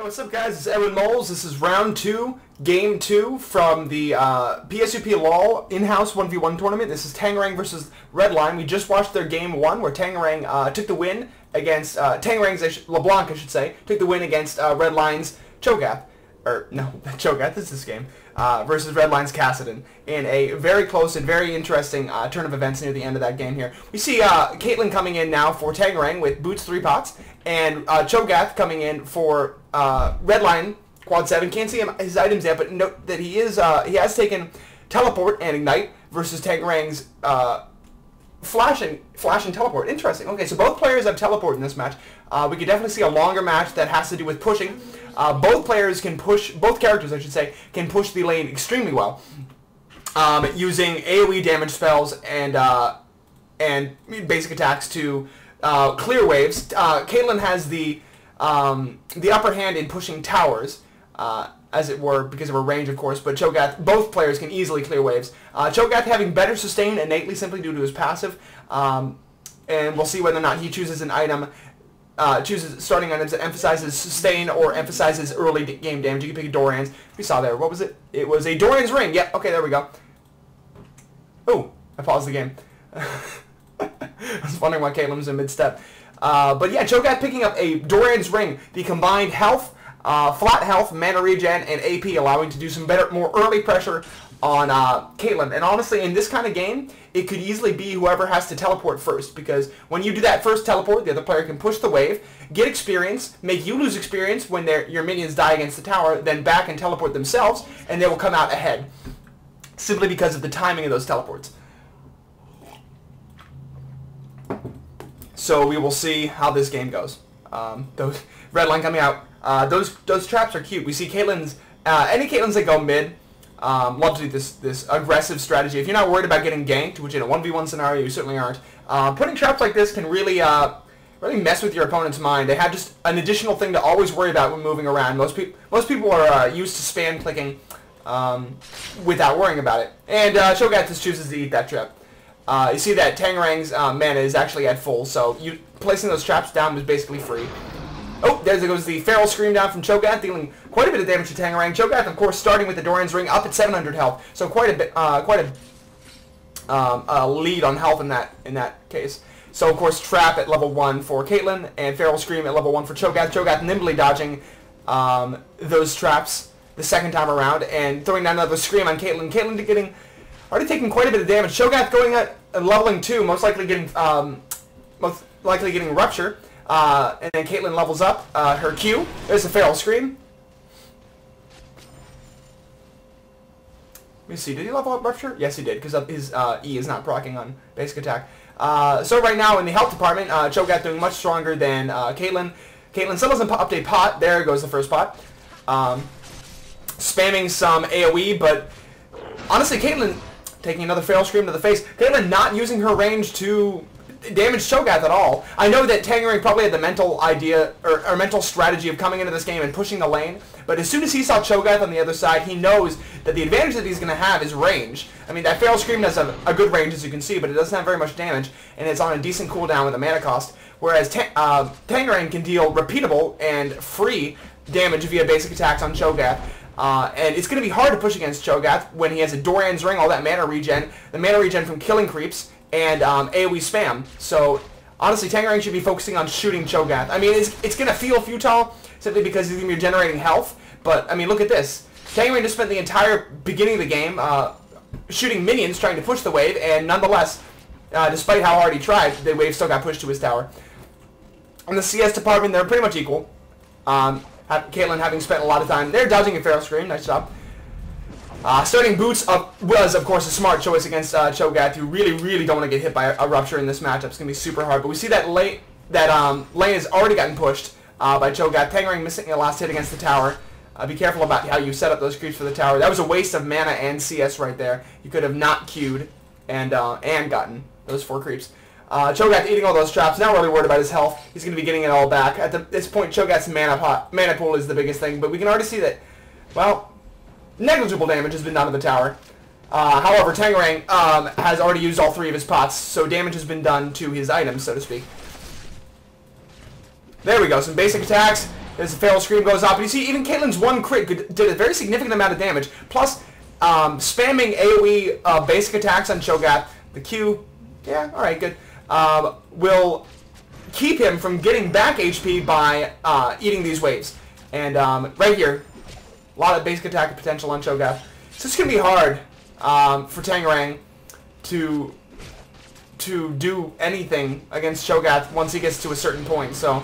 Yo, what's up, guys? It's Edwin Moles. This is round 2, game 2 from the PSUP LOL in-house 1v1 tournament. This is Tangerang versus Redline. We just watched their game 1 where Tangerang took the win against Tangerang's LeBlanc, I should say, took the win against Redline's Cho'Gath. Or no, Cho'Gath is this game versus Redline's Kassadin in a very close and very interesting turn of events near the end of that game here. We see Caitlyn coming in now for Tangerang with boots 3 pots, and Cho'Gath coming in for Redline quad 7. Can't see his items yet, but note that he has taken teleport and ignite versus Tangerang's flash and teleport. Interesting. Okay, so both players have teleport in this match. We could definitely see a longer match that has to do with pushing. Both players can push, both characters I should say, can push the lane extremely well, using AoE damage spells and basic attacks to clear waves. Caitlyn has the upper hand in pushing towers, as it were, because of her range, of course, but Cho'Gath, both players can easily clear waves. Cho'Gath having better sustain innately simply due to his passive, and we'll see whether or not he chooses an item, chooses starting items that emphasizes sustain or emphasizes early game damage. You can pick a Doran's. We saw there. What was it? It was a Doran's ring. Yep, okay, there we go. Oh, I paused the game. I was wondering why Caitlyn was in mid-step. But yeah, Cho'Gath picking up a Doran's ring, the combined health, flat health, mana regen, and AP, allowing to do some better, more early pressure on Caitlyn. And honestly, in this kind of game, it could easily be whoever has to teleport first, because when you do that first teleport, the other player can push the wave, get experience, make you lose experience when your minions die against the tower, then back and teleport themselves, and they will come out ahead, simply because of the timing of those teleports. So we will see how this game goes. Those Redline coming out. Those traps are cute. We see Caitlyn's any Caitlyn's that go mid. Love to do this aggressive strategy. If you're not worried about getting ganked, which in a 1v1 scenario you certainly aren't, putting traps like this can really really mess with your opponent's mind. They have just an additional thing to always worry about when moving around. Most people are used to spam clicking without worrying about it. And Cho'Gath just chooses to eat that trap. You see that Tangerang's mana is actually at full, so placing those traps down was basically free. Oh, there goes the Feral Scream down from Cho'Gath, dealing quite a bit of damage to Tangerang. Cho'Gath, of course, starting with the Doran's Ring up at 700 health, so quite a bit, lead on health in that case. So of course, Trap at level 1 for Caitlyn, and Feral Scream at level 1 for Cho'Gath. Cho'Gath nimbly dodging those traps the second time around, and throwing down another Scream on Caitlyn. Caitlyn already taking quite a bit of damage. Cho'Gath going at leveling 2, most likely getting Rupture. And then Caitlyn levels up her Q. There's the Feral Scream. Let me see, did he level up Rupture? Yes, he did, because his E is not proccing on basic attack. So right now in the health department, Cho'Gath doing much stronger than Caitlyn. Caitlyn still doesn't up a pot. There goes the first pot. Spamming some AoE, but honestly, Caitlyn taking another Feral Scream to the face. Caitlyn not using her range to damage Cho'Gath at all. I know that Tangerang probably had the mental idea or mental strategy of coming into this game and pushing the lane, but as soon as he saw Cho'Gath on the other side, he knows that the advantage that he's going to have is range. I mean, that Feral Scream has a good range, as you can see, but it doesn't have very much damage, and it's on a decent cooldown with a mana cost, whereas Tangerang can deal repeatable and free damage via basic attacks on Cho'Gath. And it's going to be hard to push against Cho'Gath when he has a Doran's Ring, all that mana regen, the mana regen from killing creeps, and AoE spam. So honestly, Tangerang should be focusing on shooting Cho'Gath. I mean, it's going to feel futile simply because he's going to be generating health, but I mean, look at this. Tangerang just spent the entire beginning of the game shooting minions trying to push the wave, and nonetheless, despite how hard he tried, the wave still got pushed to his tower. In the CS department, they're pretty much equal. Caitlyn having spent a lot of time there dodging a Feral Scream. Nice job. Starting boots up was, of course, a smart choice against Cho'Gath, who really don't want to get hit by a Rupture in this matchup. It's going to be super hard. But we see that lane has already gotten pushed by Cho'Gath. Tangerang missing a last hit against the tower. Be careful about how you set up those creeps for the tower. That was a waste of mana and CS right there. You could have not queued and gotten those 4 creeps. Cho'Gath eating all those traps, not really worried about his health. He's going to be getting it all back. At this point, Cho'Gath's mana pool is the biggest thing, but we can already see that, well, negligible damage has been done to the tower. However, Tangerang has already used all 3 of his pots, so damage has been done to his items, so to speak. There we go, some basic attacks. There's a fail scream goes up. And you see even Caitlyn's one crit did a very significant amount of damage. Plus, spamming AoE basic attacks on Cho'Gath. The Q, yeah, alright, good. Will keep him from getting back HP by eating these waves. And right here, a lot of basic attack potential on Cho'Gath. So it's going to be hard for Tangerang to do anything against Cho'Gath once he gets to a certain point. So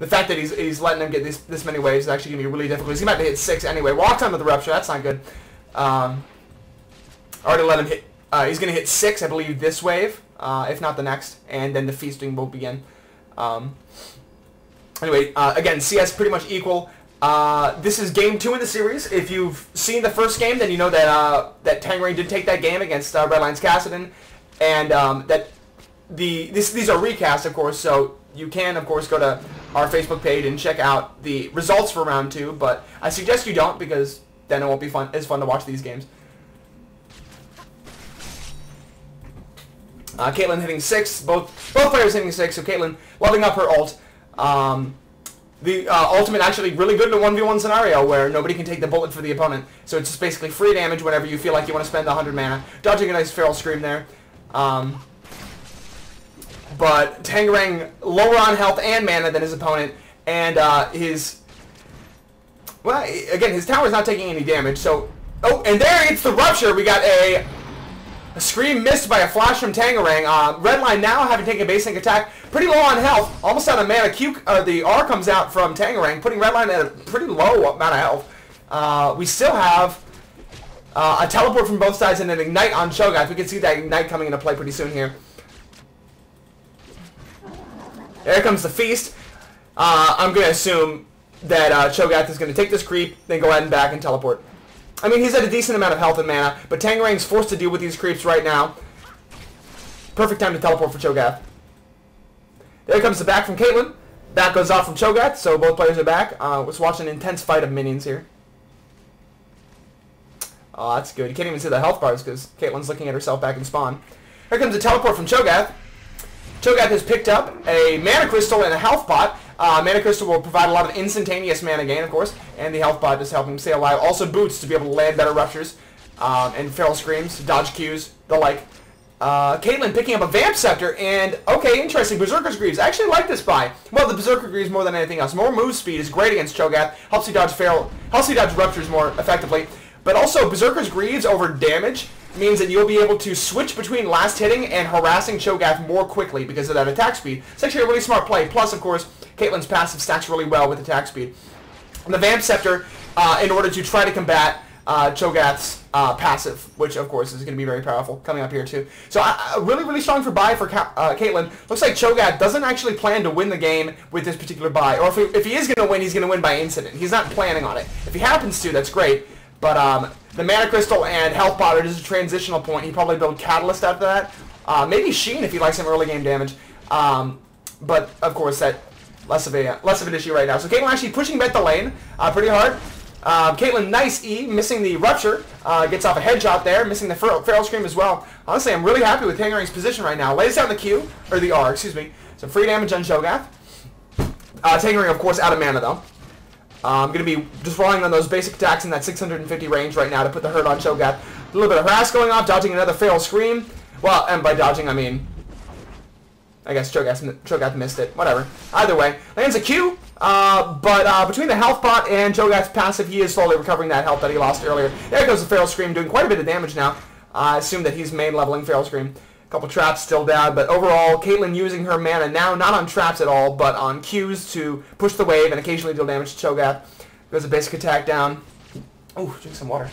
the fact that he's letting him get this many waves is actually going to be really difficult. He might hit 6 anyway. Walk time with the Rupture, that's not good. Already let him hit. He's going to hit 6, I believe, this wave, if not the next, and then the feasting will begin. Anyway, again, CS pretty much equal. This is game 2 in the series. If you've seen the first game, then you know that that Tangerang did take that game against Redline7777, and these are recasts, of course. So you can, of course, go to our Facebook page and check out the results for round 2. But I suggest you don't, because then it won't be fun. It's fun to watch these games. Caitlyn hitting 6. Both players hitting 6. So Caitlyn leveling up her ult. The ultimate actually really good in a 1v1 scenario where nobody can take the bullet for the opponent. So it's just basically free damage whenever you feel like you want to spend the 100 mana. Dodging a nice feral scream there. But Tangerang lower on health and mana than his opponent. And well, again, his tower's not taking any damage. So, oh, and there it's the Rupture. We got a scream missed by a flash from Tangerang. Redline now having taken a basic attack, pretty low on health, almost out of mana. The R comes out from Tangerang, putting Redline at a pretty low amount of health. We still have a teleport from both sides and an ignite on Cho'Gath. We can see that ignite coming into play pretty soon here. There comes the feast. I'm going to assume that Cho'Gath is going to take this creep, then go ahead and back and teleport. I mean, he's at a decent amount of health and mana, but Tangerang's forced to deal with these creeps right now. Perfect time to teleport for Cho'Gath. There comes the back from Caitlyn. Back goes off from Cho'Gath, so both players are back. Let's watch an intense fight of minions here. Oh, that's good. You can't even see the health bars because Caitlyn's looking at herself back in spawn. Here comes a teleport from Cho'Gath. Cho'Gath has picked up a mana crystal and a health pot. Mana crystal will provide a lot of instantaneous mana gain, of course, and the health pot is helping him stay alive. Also boots to be able to land better ruptures, and feral screams, dodge Qs, the like. Caitlyn picking up a Vamp Scepter, and, okay, interesting, Berserker's Greaves. I actually like this buy. Well, the Berserker Greaves more than anything else. More move speed is great against Cho'Gath, helps you dodge ruptures more effectively. But also, Berserker's Greaves over damage means that you'll be able to switch between last hitting and harassing Cho'Gath more quickly because of that attack speed. It's actually a really smart play. Plus, of course, Caitlyn's passive stacks really well with attack speed. And the Vamp Scepter, in order to try to combat Cho'Gath's passive, which, of course, is going to be very powerful coming up here, too. So, really, really strong for buy for Caitlyn. Looks like Cho'Gath doesn't actually plan to win the game with this particular buy. Or if he is going to win, he's going to win by incident. He's not planning on it. If he happens to, that's great. But the Mana Crystal and Health Pot are just a transitional point. He'd probably build Catalyst after that. Maybe Sheen if he likes some early game damage. But, of course, that less of an issue right now. So Caitlyn actually pushing bet the lane pretty hard. Caitlyn, nice E, missing the Rupture. Gets off a headshot there, missing the Feral Scream as well. Honestly, I'm really happy with Tangerang's position right now. Lays down the Q, or the R, excuse me. Some free damage on Cho'Gath. Tangerang, of course, out of mana, though. I'm going to be just rolling on those basic attacks in that 650 range right now to put the hurt on Cho'Gath. A little bit of harass going off, dodging another Feral Scream. Well, and by dodging, I mean, I guess Cho'Gath missed it. Whatever. Either way, lands a Q, but between the health pot and Cho'Gath's passive, he is slowly recovering that health that he lost earlier. There goes the Feral Scream, doing quite a bit of damage now. I assume that he's main leveling Feral Scream. A couple traps still down, but overall, Caitlyn using her mana now, not on traps at all, but on Qs to push the wave and occasionally deal damage to Cho'Gath. Goes a basic attack down. Ooh, drink some water.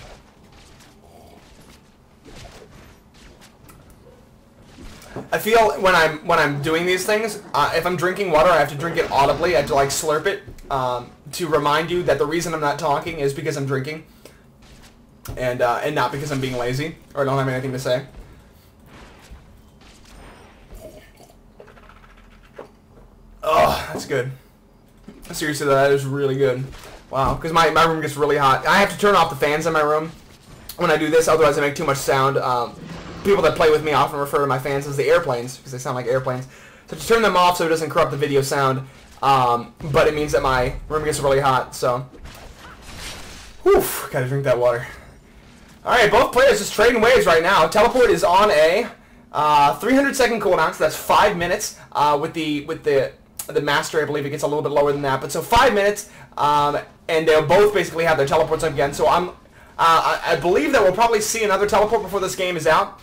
I feel when I'm doing these things, if I'm drinking water, I have to drink it audibly. I have to like slurp it to remind you that the reason I'm not talking is because I'm drinking, and not because I'm being lazy or I don't have anything to say. Oh, that's good. Seriously, that is really good. Wow, because my room gets really hot. I have to turn off the fans in my room when I do this, otherwise I make too much sound. People that play with me often refer to my fans as the airplanes, because they sound like airplanes. So to turn them off so it doesn't corrupt the video sound, but it means that my room gets really hot, so. Whew, gotta drink that water. Alright, both players just trading waves right now. Teleport is on a 300-second cooldown, so that's 5 minutes. With the master, I believe it gets a little bit lower than that, but so 5 minutes, and they'll both basically have their teleports up again. So I believe that we'll probably see another teleport before this game is out.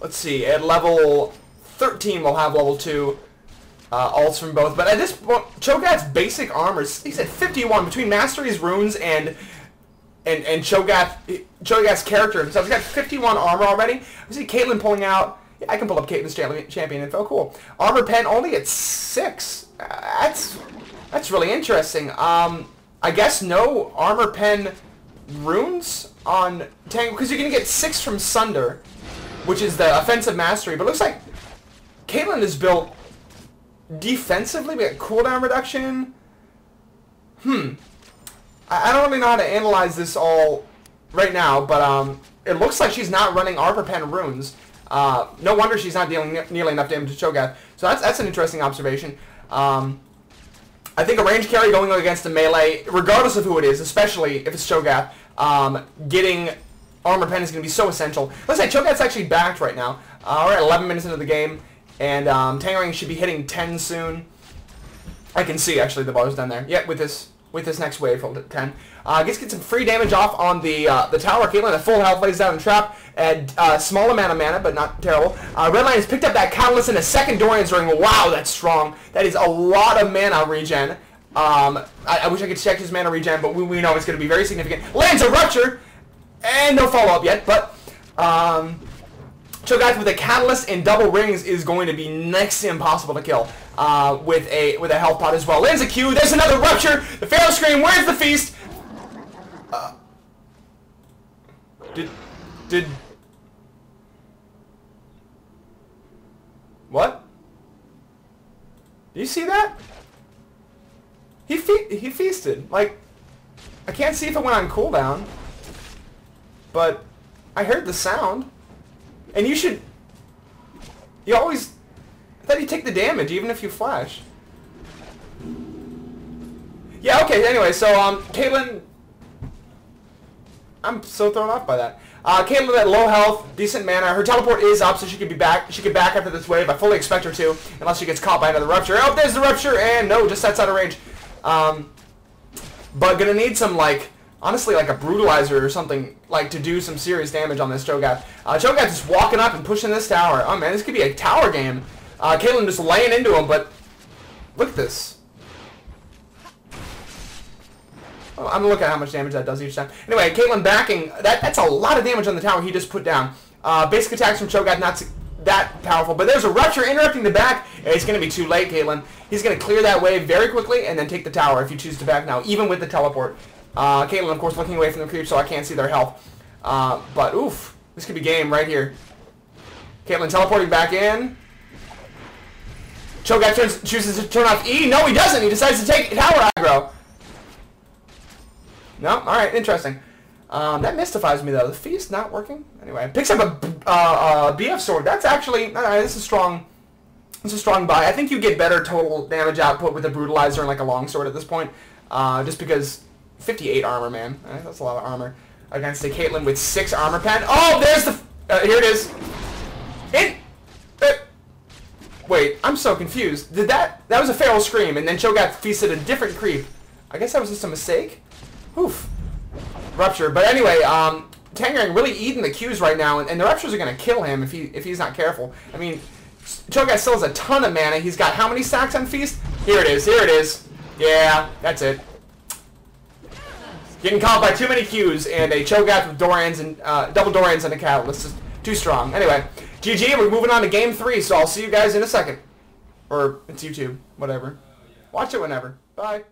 Let's see, at level 13 we'll have level 2 ults from both. But at this point, Cho'Gath's basic armor, he's at 51 between Mastery's runes and Cho'Gath's character himself. He's got 51 armor already. I see Caitlyn pulling out. Yeah, I can pull up Caitlyn's champion info. Cool. Armor Penn only at 6. That's really interesting. I guess no armor Penn runes on Tango, because you're gonna get 6 from Sunder, which is the offensive mastery. But it looks like Caitlyn is built defensively. We got cooldown reduction. I don't really know how to analyze this all right now, but it looks like she's not running armor Penn runes. No wonder she's not dealing nearly enough damage to Cho'Gath. So that's an interesting observation. I think a range carry going against a melee, regardless of who it is, especially if it's Cho'Gath, getting armor Penn is going to be so essential. Let's say Cho'Gath's actually backed right now. We're at 11 minutes into the game, and Tangerang should be hitting 10 soon. I can see actually the bars down there. Yeah, with this next wave, hold it 10. Gets some free damage off on the tower. Caitlyn at full health lays down a trap at small amount of mana, but not terrible. Redline has picked up that catalyst in a second Dorian's ring. Wow, that's strong. That is a lot of mana regen. I wish I could check his mana regen, but we know it's going to be very significant. Lands a rupture, and no follow up yet. But Cho'Gath with a catalyst and double rings is going to be next to impossible to kill. With a health pot as well. Lands a Q. There's another rupture. The Pharaoh scream. Where's the feast? Did what? Do you see that? He feasted. Like, I can't see if it went on cooldown, but I heard the sound. And you always. I thought you take the damage even if you flash. Yeah, okay, anyway, so, Caitlyn... I'm so thrown off by that. Caitlyn at low health, decent mana. Her teleport is up, so she could be back. She could back after this wave. I fully expect her to, unless she gets caught by another rupture. Oh, there's the rupture, and no, just outside of range. But gonna need some, like, honestly, like a brutalizer or something, like, to do some serious damage on this Cho'Gath. Cho'Gath just walking up and pushing this tower. Oh, man, this could be a tower game. Caitlyn just laying into him, but look at this. Oh, I'm gonna look at how much damage that does each time. Anyway, Caitlyn backing. That's a lot of damage on the tower he just put down. Basic attacks from Cho'Gath not that powerful, but there's a rupture interrupting the back. It's gonna be too late, Caitlyn. He's gonna clear that wave very quickly and then take the tower if you choose to back now, even with the teleport. Caitlyn, of course, looking away from the creep, so I can't see their health. But oof, this could be game right here. Caitlyn teleporting back in. Cho'Gath chooses to turn off E. No, he doesn't. He decides to take tower aggro. No? Alright, interesting. That mystifies me, though. The feast not working? Anyway, picks up a BF sword. That's actually... this is strong. This is a strong buy. I think you get better total damage output with a brutalizer and like a longsword at this point. Just because 58 armor, man. That's a lot of armor. Against a Caitlyn with 6 armor Penn. Oh, there's the... here it is. Wait, I'm so confused. That was a Pharaoh scream, and then Cho'Gath feasted a different creep. I guess that was just a mistake. Oof. Rupture. But anyway, Tangerang really eating the Qs right now, and the ruptures are gonna kill him if he's not careful. I mean, Cho'Gath still has a ton of mana. He's got how many stacks on feast? Here it is. Here it is. Yeah, that's it. Getting caught by too many Qs, and a Cho'Gath with Dorans and double Dorans and a catalyst. Just too strong. Anyway. GG, we're moving on to game 3, so I'll see you guys in a second. Or, it's YouTube, whatever. Watch it whenever. Bye.